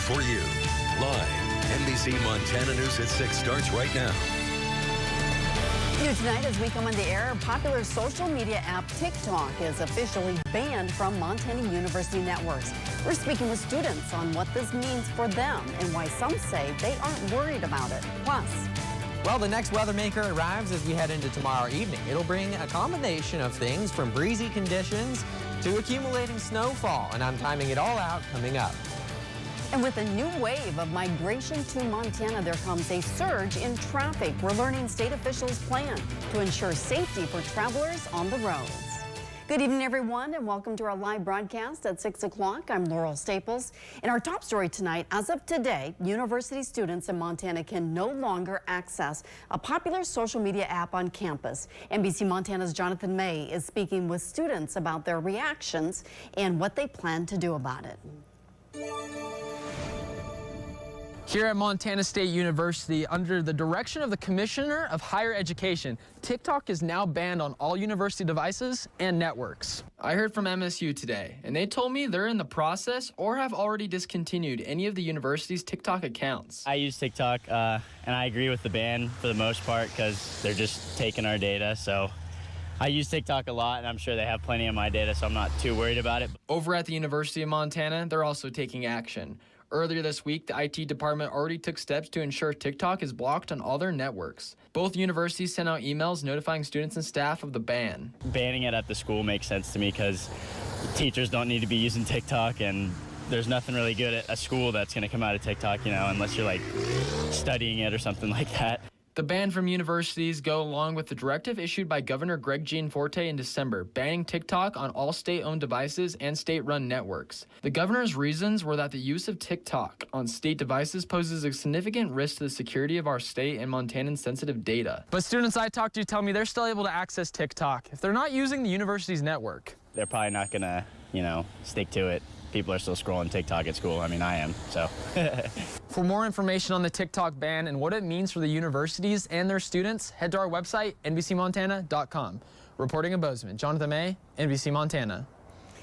for you. Live, NBC Montana News at 6 starts right now. New tonight as we come on the air, popular social media app TikTok is officially banned from Montana University networks. We're speaking with students on what this means for them and why some say they aren't worried about it. Plus, well, the next weather maker arrives as we head into tomorrow evening. It'll bring a combination of things from breezy conditions to accumulating snowfall, and I'm timing it all out coming up. and with a new wave of migration to Montana, there comes a surge in traffic. We're learning state officials' plan to ensure safety for travelers on the roads. Good evening, everyone, and welcome to our live broadcast at 6 o'clock. I'm Laurel Staples. In our top story tonight, as of today, university students in Montana can no longer access a popular social media app on campus. NBC Montana's Jonathan May is speaking with students about their reactions and what they plan to do about it. Here at Montana State University, under the direction of the Commissioner of Higher Education, TikTok is now banned on all university devices and networks. I heard from MSU today, and they told me they're in the process or have already discontinued any of the university's TikTok accounts. I use TikTok, and I agree with the ban for the most part because they're just taking our data. So I use TikTok a lot, and I'm sure they have plenty of my data, so I'm not too worried about it. Over at the University of Montana, they're also taking action. Earlier this week, the IT department already took steps to ensure TikTok is blocked on all their networks. Both universities sent out emails notifying students and staff of the ban. Banning it at the school makes sense to me because teachers don't need to be using TikTok, and there's nothing really good at a school that's going to come out of TikTok, you know, unless you're like studying it or something like that. The ban from universities go along with the directive issued by Governor Greg Gianforte in December, banning TikTok on all state-owned devices and state-run networks. The governor's reasons were that the use of TikTok on state devices poses a significant risk to the security of our state and Montanans' sensitive data. But students I talked to tell me they're still able to access TikTok if they're not using the university's network. They're probably not going to, you know, stick to it. People are still scrolling TikTok at school. I mean, I am, so. For more information on the TikTok ban and what it means for the universities and their students, head to our website, nbcmontana.com. Reporting in Bozeman, Jonathan May, NBC Montana.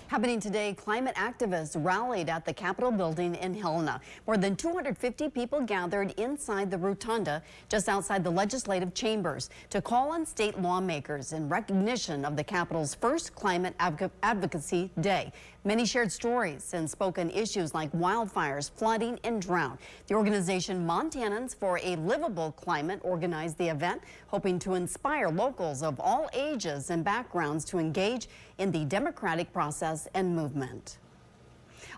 Happening today, climate activists rallied at the Capitol building in Helena. More than 250 people gathered inside the rotunda just outside the legislative chambers to call on state lawmakers in recognition of the Capitol's first Climate Advocacy Day. Many shared stories and spoke on issues like wildfires, flooding, and drought. The organization Montanans for a Livable Climate organized the event, hoping to inspire locals of all ages and backgrounds to engage in the democratic process and movement.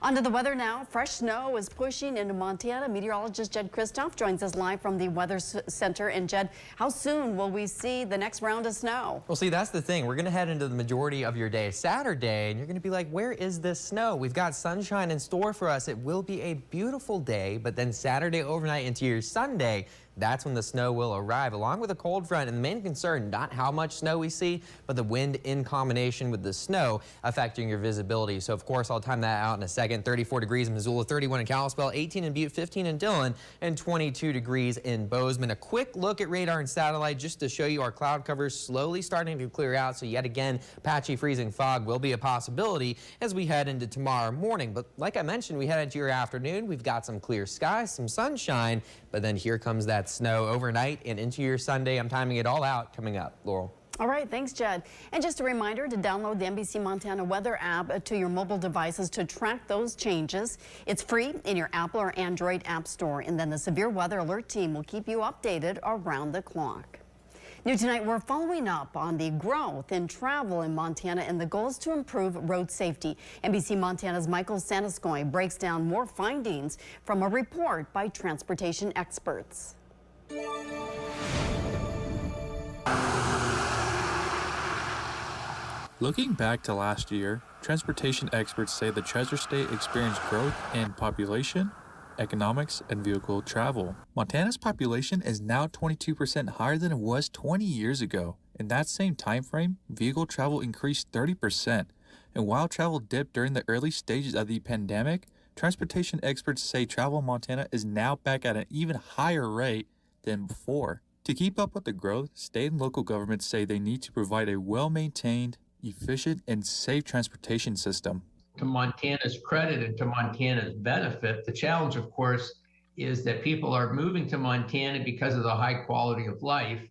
On to the weather now. Fresh snow is pushing into Montana. Meteorologist Jed Kristoff joins us live from the Weather Center. And Jed, how soon will we see the next round of snow? Well, see, that's the thing. We're going to head into the majority of your day Saturday, and you're going to be like, where is this snow? We've got sunshine in store for us. It will be a beautiful day, but then Saturday overnight into your Sunday, that's when the snow will arrive, along with a cold front. And the main concern, not how much snow we see, but the wind in combination with the snow affecting your visibility. So, of course, I'll time that out in a second. 34 degrees in Missoula, 31 in Kalispell, 18 in Butte, 15 in Dillon, and 22 degrees in Bozeman. A quick look at radar and satellite just to show you our cloud cover slowly starting to clear out. So, yet again, patchy freezing fog will be a possibility as we head into tomorrow morning. But like I mentioned, we head into your afternoon. We've got some clear skies, some sunshine, but then here comes that snow overnight and into your Sunday. I'm timing it all out coming up. Laurel. All right, thanks, Jed. And just a reminder to download the NBC Montana weather app to your mobile devices to track those changes. It's free in your Apple or Android app store, and then the Severe Weather Alert team will keep you updated around the clock. New tonight, we're following up on the growth in travel in Montana and the goals to improve road safety. NBC Montana's Michael Sanaskoy breaks down more findings from a report by transportation experts. Looking back to last year, transportation experts say the Treasure State experienced growth in population, economics, and vehicle travel. Montana's population is now 22% higher than it was 20 years ago. In that same time frame, vehicle travel increased 30%. And while travel dipped during the early stages of the pandemic, transportation experts say travel in Montana is now back at an even higher rate than before. To keep up with the growth, state and local governments say they need to provide a well-maintained, efficient, and safe transportation system. to Montana's credit and to Montana's benefit. The challenge, of course, is that people are moving to Montana because of the high quality of life,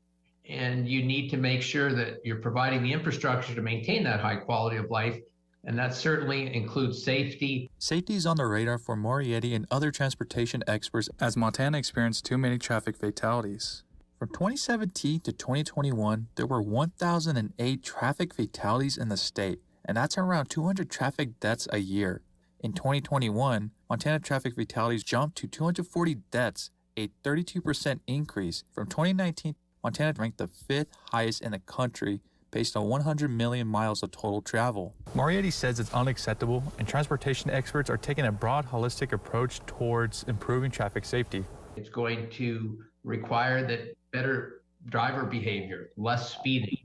and you need to make sure that you're providing the infrastructure to maintain that high quality of life, and that certainly includes safety. Safety is on the radar for Morietti and other transportation experts as Montana experienced too many traffic fatalities. From 2017 to 2021, there were 1,008 traffic fatalities in the state, and that's around 200 traffic deaths a year. In 2021, Montana traffic fatalities jumped to 240 deaths, a 32% increase. From 2019, Montana ranked the 5th highest in the country based on 100 million miles of total travel. Morietti says it's unacceptable, and transportation experts are taking a broad, holistic approach towards improving traffic safety. It's going to require that better driver behavior, less speeding.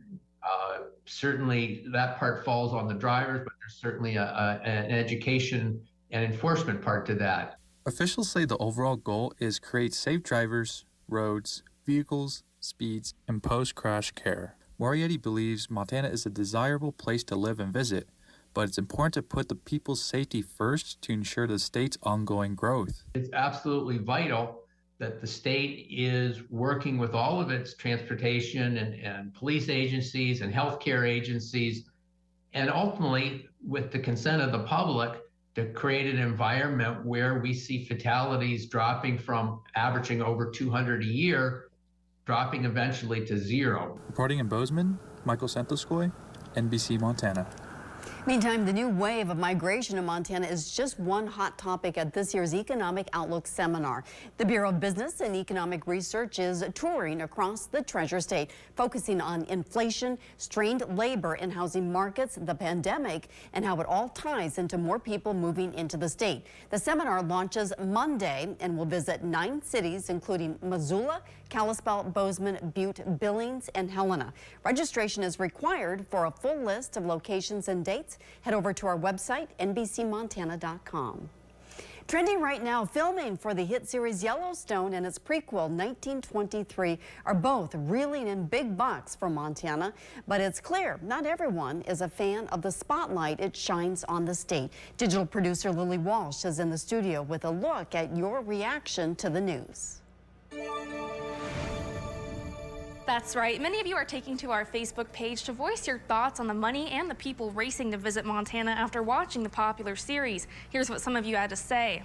Certainly that part falls on the drivers, but there's certainly an education and enforcement part to that. Officials say the overall goal is create safe drivers, roads, vehicles, speeds, and post-crash care. Morietti believes Montana is a desirable place to live and visit, but it's important to put the people's safety first to ensure the state's ongoing growth. It's absolutely vital that the state is working with all of its transportation and police agencies and healthcare agencies, and ultimately with the consent of the public, to create an environment where we see fatalities dropping from averaging over 200 a year, dropping eventually to 0. Reporting in Bozeman, Michael Santoskoy, NBC Montana. Meantime, the new wave of migration in Montana is just one hot topic at this year's Economic Outlook seminar. The Bureau of Business and Economic Research is touring across the Treasure State, focusing on inflation, strained labor and housing markets, the pandemic, and how it all ties into more people moving into the state. The seminar launches Monday and will visit 9 cities, including Missoula, Kalispell, Bozeman, Butte, Billings, and Helena. Registration is required. For a full list of locations and dates, head over to our website, NBCMontana.com. Trending right now, filming for the hit series Yellowstone and its prequel 1923 are both reeling in big bucks for Montana, but it's clear not everyone is a fan of the spotlight it shines on the state. Digital producer Lily Walsh is in the studio with a look at your reaction to the news. That's right. Many of you are taking to our Facebook page to voice your thoughts on the money and the people racing to visit Montana after watching the popular series. Here's what some of you had to say.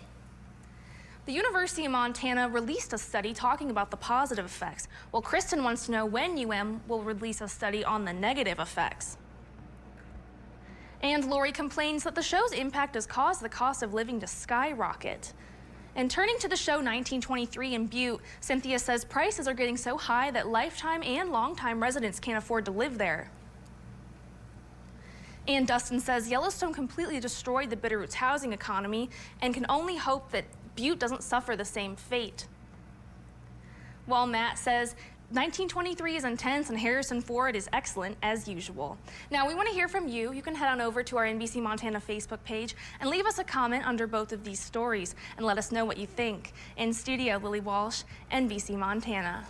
The University of Montana released a study talking about the positive effects. Well, Kristen wants to know when UM will release a study on the negative effects. And Lori complains that the show's impact has caused the cost of living to skyrocket. And turning to the show 1923 in Butte, Cynthia says prices are getting so high that lifetime and longtime residents can't afford to live there. And Dustin says Yellowstone completely destroyed the Bitterroots housing economy and can only hope that Butte doesn't suffer the same fate. While Matt says 1923 is intense and Harrison Ford is excellent as usual. Now we want to hear from you. You can head on over to our NBC Montana Facebook page and leave us a comment under both of these stories and let us know what you think. In studio, Lily Walsh, NBC Montana.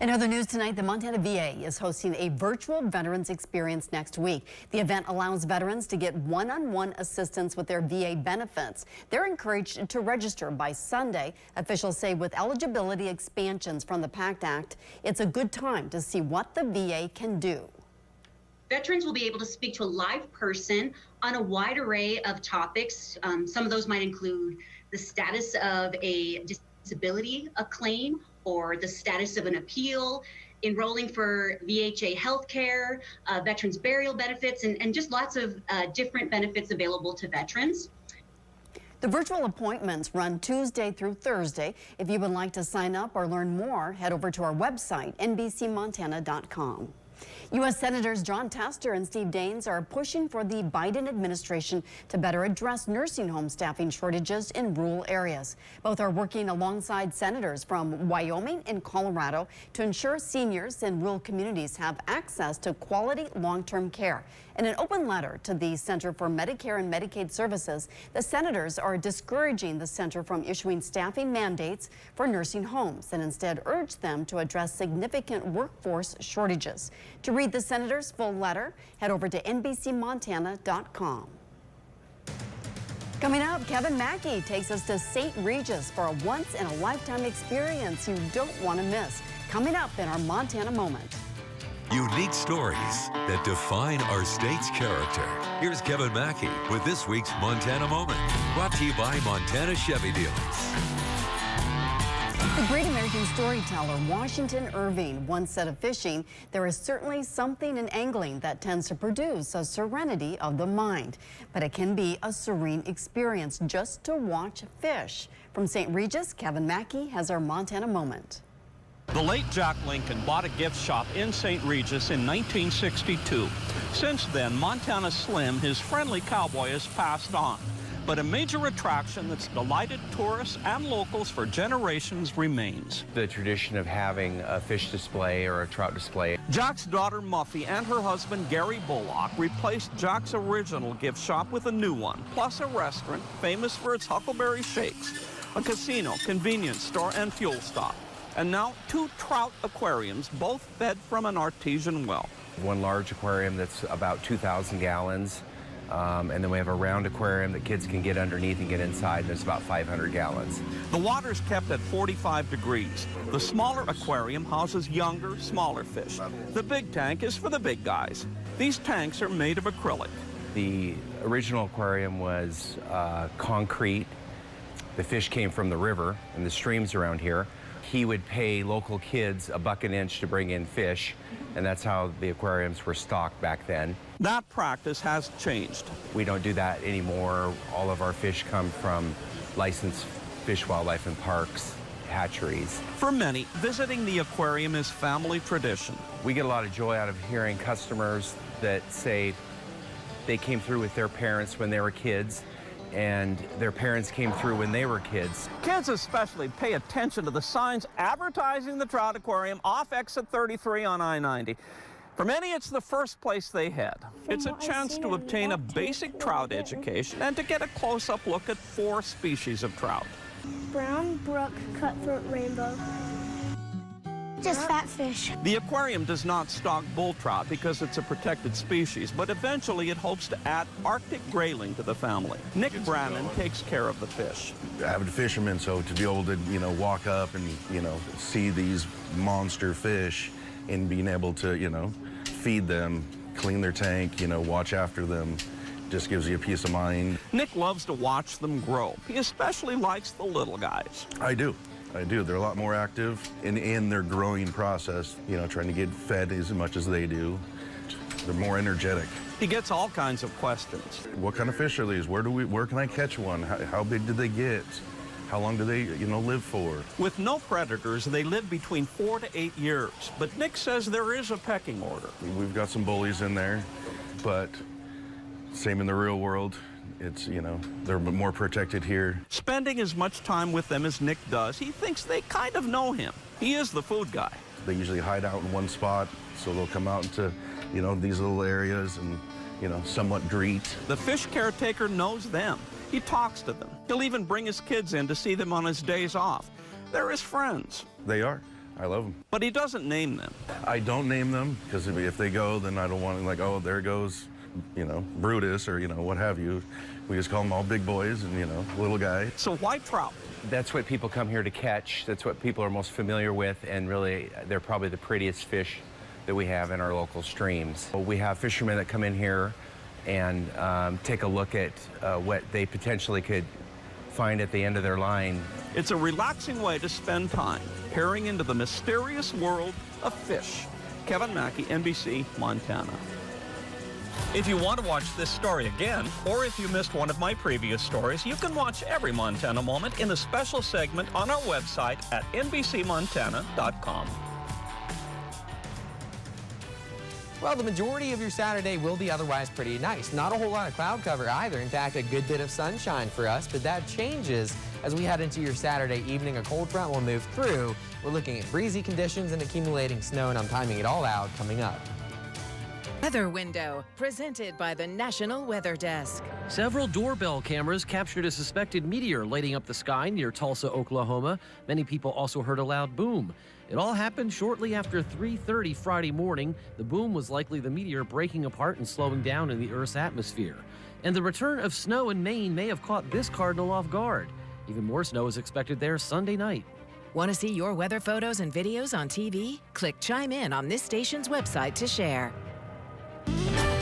In other news tonight, the Montana VA is hosting a virtual veterans experience next week. The event allows veterans to get one-on-one assistance with their VA benefits. They're encouraged to register by Sunday. Officials say with eligibility expansions from the PACT Act, it's a good time to see what the VA can do. Veterans will be able to speak to a live person on a wide array of topics. Some of those might include the status of a disability, a claim, or the status of an appeal, enrolling for VHA healthcare, veterans burial benefits, and just lots of different benefits available to veterans. The virtual appointments run Tuesday through Thursday. If you would like to sign up or learn more, head over to our website, NBCMontana.com. U.S. Senators John Tester and Steve Daines are pushing for the Biden administration to better address nursing home staffing shortages in rural areas. Both are working alongside senators from Wyoming and Colorado to ensure seniors in rural communities have access to quality long-term care. In an open letter to the Center for Medicare and Medicaid Services, the senators are discouraging the center from issuing staffing mandates for nursing homes and instead urge them to address significant workforce shortages. To read the senators' full letter, head over to NBCMontana.com. Coming up, Kevin Mackey takes us to St. Regis for a once-in-a-lifetime experience you don't want to miss. Coming up in our Montana Moment. Unique stories that define our state's character. Here's Kevin Mackey with this week's Montana Moment, brought to you by Montana Chevy Dealers. The great American storyteller Washington Irving once said of fishing, there is certainly something in angling that tends to produce a serenity of the mind. But it can be a serene experience just to watch fish. From St. Regis, Kevin Mackey has our Montana Moment. The late Jack Lincoln bought a gift shop in St. Regis in 1962. Since then, Montana Slim, his friendly cowboy, has passed on. But a major attraction that's delighted tourists and locals for generations remains. The tradition of having a fish display or a trout display. Jack's daughter Muffy and her husband Gary Bullock replaced Jack's original gift shop with a new one, plus a restaurant famous for its Huckleberry Shakes, a casino, convenience store, and fuel stop. And now 2 trout aquariums, both fed from an artesian well. One large aquarium that's about 2,000 gallons. And then we have a round aquarium that kids can get underneath and get inside, and there's about 500 gallons. The water's kept at 45 degrees. The smaller aquarium houses younger, smaller fish. The big tank is for the big guys. These tanks are made of acrylic. The original aquarium was concrete. The fish came from the river and the streams around here. He would pay local kids $1 an inch to bring in fish, and that's how the aquariums were stocked back then. That practice has changed. We don't do that anymore. All of our fish come from licensed fish, wildlife, and parks hatcheries. For many, visiting the aquarium is family tradition. We get a lot of joy out of hearing customers that say they came through with their parents when they were kids, and their parents came through when they were kids. Kids especially pay attention to the signs advertising the Trout Aquarium off exit 33 on I-90. For many, it's the first place they head. It's a chance to obtain a basic trout education and to get a close-up look at 4 species of trout. Brown, brook, cutthroat, rainbow. Just fat fish. The aquarium does not stock bull trout because it's a protected species, but eventually it hopes to add Arctic grayling to the family. Nick Brannon takes care of the fish. Avid fisherman, so to be able to, walk up and, see these monster fish and being able to, feed them, clean their tank, watch after them, just gives you a peace of mind. Nick loves to watch them grow. He especially likes the little guys. I do. They're a lot more active in their growing process, trying to get fed as much as they do. They're more energetic. He gets all kinds of questions. What kind of fish are these? Where can I catch one? How big did they get? How long do they, live for? With no predators, they live between 4 to 8 years. But Nick says there is a pecking order. We've got some bullies in there, but same in the real world. It's, they're more protected here. Spending as much time with them as Nick does, he thinks they kind of know him. He is the food guy. They usually hide out in one spot, so they'll come out into, these little areas and, somewhat greet. The fish caretaker knows them. He talks to them. He'll even bring his kids in to see them on his days off. They're his friends. They are. I love them. But he doesn't name them. I don't name them because if they go, then I don't want to, oh, there goes, Brutus or, what have you. We just call them all big boys and, little guy. So why trout? That's what people come here to catch. That's what people are most familiar with, and really, they're probably the prettiest fish that we have in our local streams. We have fishermen that come in here and take a look at what they potentially could find at the end of their line. It's a relaxing way to spend time, peering into the mysterious world of fish. Kevin Mackey, NBC, Montana. If you want to watch this story again, or if you missed one of my previous stories, you can watch every Montana Moment in a special segment on our website at NBCMontana.com. Well, the majority of your Saturday will be otherwise pretty nice. Not a whole lot of cloud cover either. In fact, a good bit of sunshine for us, but that changes as we head into your Saturday evening. A cold front will move through. We're looking at breezy conditions and accumulating snow, and I'm timing it all out coming up. Weather Window, presented by the National Weather Desk. Several doorbell cameras captured a suspected meteor lighting up the sky near Tulsa, Oklahoma. Many people also heard a loud boom. It all happened shortly after 3:30 Friday morning. The boom was likely the meteor breaking apart and slowing down in the Earth's atmosphere. And the return of snow in Maine may have caught this cardinal off guard. Even more snow is expected there Sunday night. Want to see your weather photos and videos on TV? Click Chime In on this station's website to share.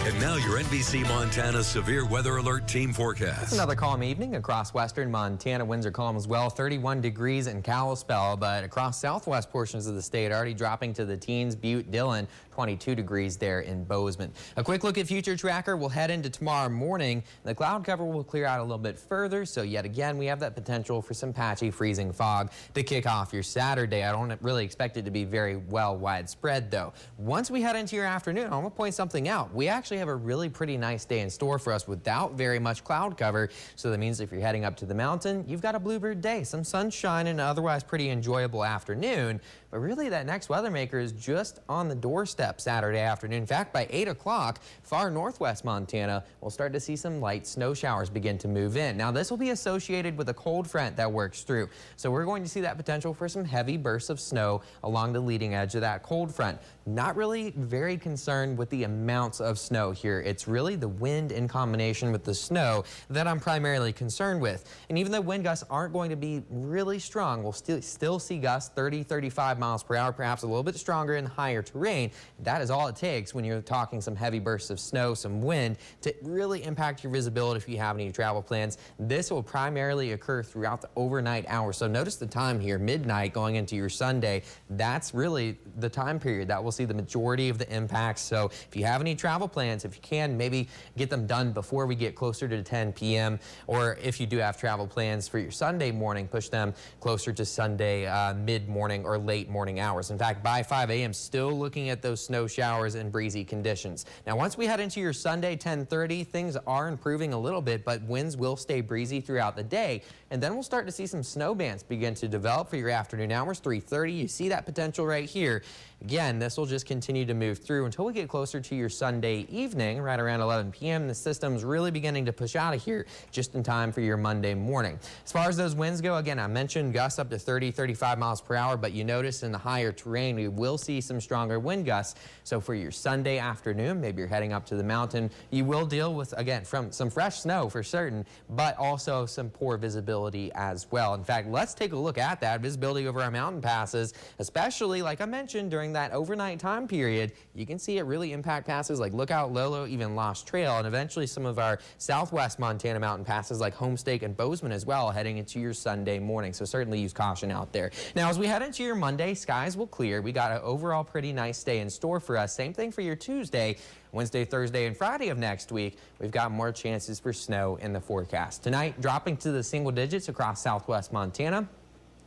And now your NBC Montana Severe Weather Alert Team Forecast. It's another calm evening across western Montana. Winds are calm as well, 31 degrees in Kalispell, but across southwest portions of the state already dropping to the teens. Butte, Dillon, 22 degrees there in Bozeman. A quick look at Future Tracker. We'll head into tomorrow morning. The cloud cover will clear out a little bit further, so yet again we have that potential for some patchy freezing fog to kick off your Saturday. I don't really expect it to be very well widespread though. Once we head into your afternoon, I want to point something out. We actually have a really pretty nice day in store for us without very much cloud cover, so that means if you're heading up to the mountain, you've got a bluebird day, some sunshine, and an otherwise pretty enjoyable afternoon. But really that next weather maker is just on the doorstep Saturday afternoon. In fact, by 8 o'clock, far northwest Montana, we'll start to see some light snow showers begin to move in. Now this will be associated with a cold front that works through, so we're going to see that potential for some heavy bursts of snow along the leading edge of that cold front. Not really very concerned with the amounts of snow here. It's really the wind in combination with the snow that I'm primarily concerned with. And even though wind gusts aren't going to be really strong, we'll still see gusts 30-35 miles per hour, perhaps a little bit stronger in higher terrain. That is all it takes when you're talking some heavy bursts of snow, some wind, to really impact your visibility if you have any travel plans. This will primarily occur throughout the overnight hours. So notice the time here, midnight going into your Sunday. That's really the time period that will see the majority of the impacts. So if you have any travel plans, if you can, maybe get them done before we get closer to 10 p.m. Or if you do have travel plans for your Sunday morning, push them closer to Sunday mid-morning or late morning hours. In fact, by 5 a.m., still looking at those snow showers and breezy conditions. Now, once we head into your Sunday 10:30, things are improving a little bit, but winds will stay breezy throughout the day. And then we'll start to see some snow bands begin to develop for your afternoon hours, 3:30. You see that potential right here. Again, this will just continue to move through until we get closer to your Sunday evening, right around 11 p.m. The system's really beginning to push out of here just in time for your Monday morning. As far as those winds go, again, I mentioned gusts up to 30-35 miles per hour, but you notice in the higher terrain, we will see some stronger wind gusts. So for your Sunday afternoon, maybe you're heading up to the mountain, you will deal with, again, from some fresh snow for certain, but also some poor visibility as well. In fact, let's take a look at that visibility over our mountain passes, especially, like I mentioned, during that overnight time period. You can see it really impact passes like Lookout, Lolo, even Lost Trail, and eventually some of our southwest Montana mountain passes like Homestake and Bozeman as well, heading into your Sunday morning. So certainly use caution out there. Now, as we head into your Monday, skies will clear. We got an overall pretty nice day in store for us. Same thing for your Tuesday. Wednesday, Thursday, and Friday of next week, we've got more chances for snow in the forecast. Tonight, dropping to the single digits across southwest Montana.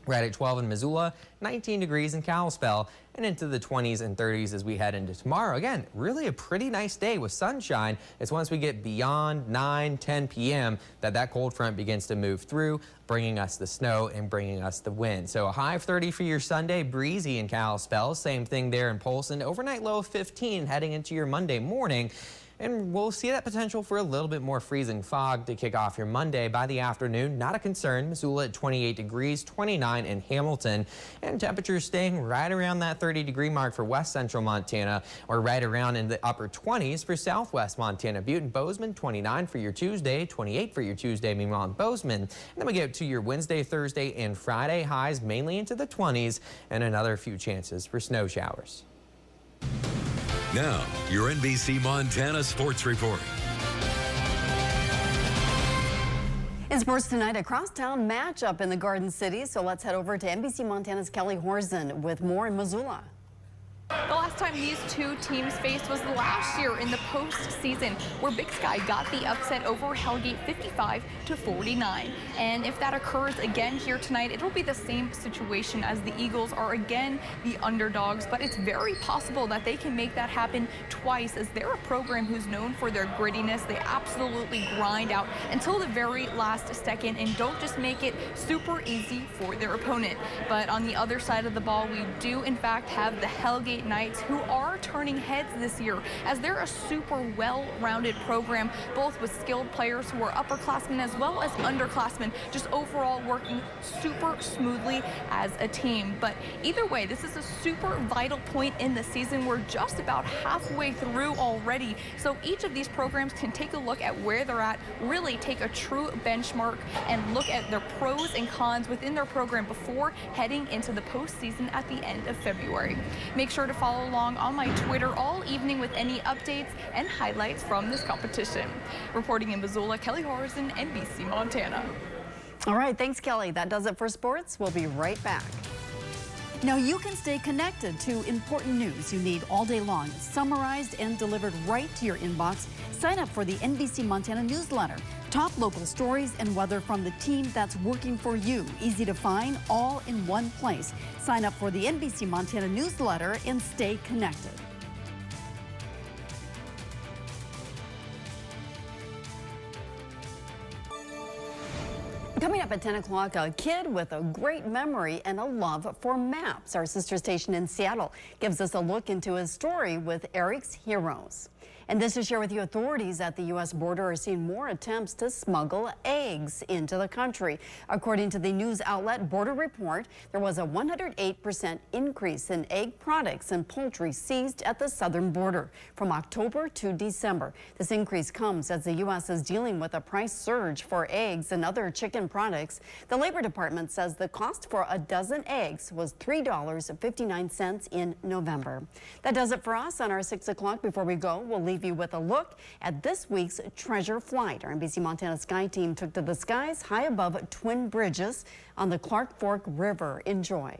Right at 12 in Missoula, 19 degrees in Kalispell, and into the 20s and 30s as we head into tomorrow. Again, really a pretty nice day with sunshine. It's once we get beyond 9-10 p.m. that cold front begins to move through, bringing us the snow and bringing us the wind. So a high of 30 for your Sunday, breezy in Kalispell. Same thing there in Polson. Overnight low of 15 heading into your Monday morning. And we'll see that potential for a little bit more freezing fog to kick off your Monday. By the afternoon, not a concern. Missoula at 28 degrees, 29 in Hamilton, and temperatures staying right around that 30-degree mark for west central Montana, or right around in the upper 20s for southwest Montana. Butte and Bozeman, 29 for your Tuesday, 28 for your Tuesday, meanwhile in Bozeman. And then we get to your Wednesday, Thursday, and Friday, highs mainly into the 20s, and another few chances for snow showers. Now, your NBC Montana Sports Report. In sports tonight, a crosstown matchup in the Garden City. So let's head over to NBC Montana's Kelly Horzen with more in Missoula. The last time these two teams faced was last year in the postseason, where Big Sky got the upset over Hellgate 55-49. And if that occurs again here tonight, it'll be the same situation as the Eagles are again the underdogs, but it's very possible that they can make that happen twice, as they're a program who's known for their grittiness. They absolutely grind out until the very last second and don't just make it super easy for their opponent. But on the other side of the ball, we do in fact have the Hellgate Knights, who are turning heads this year, as they're a super well-rounded program, both with skilled players who are upperclassmen as well as underclassmen, just overall working super smoothly as a team. But either way, this is a super vital point in the season. We're just about halfway through already, so each of these programs can take a look at where they're at, really take a true benchmark and look at their pros and cons within their program before heading into the postseason at the end of February. Make sure to follow along on my Twitter all evening with any updates and highlights from this competition. Reporting in Missoula, Kelly Horizon, NBC Montana. All right, thanks, Kelly. That does it for sports. We'll be right back. Now you can stay connected to important news you need all day long, summarized and delivered right to your inbox. Sign up for the NBC Montana newsletter. Top local stories and weather from the team that's working for you. Easy to find, all in one place. Sign up for the NBC Montana newsletter and stay connected. Coming up at 10 o'clock, a kid with a great memory and a love for maps. Our sister station in Seattle gives us a look into his story with Eric's Heroes. And this to share with you, authorities at the U.S. border are seeing more attempts to smuggle eggs into the country. According to the news outlet Border Report, there was a 108% increase in egg products and poultry seized at the southern border from October to December. This increase comes as the U.S. is dealing with a price surge for eggs and other chicken products. The Labor Department says the cost for a dozen eggs was $3.59 in November. That does it for us on our 6 o'clock. Before we go, we'll leave you with a look at this week's treasure flight. Our NBC Montana Sky team took to the skies high above Twin Bridges on the Clark Fork River. Enjoy.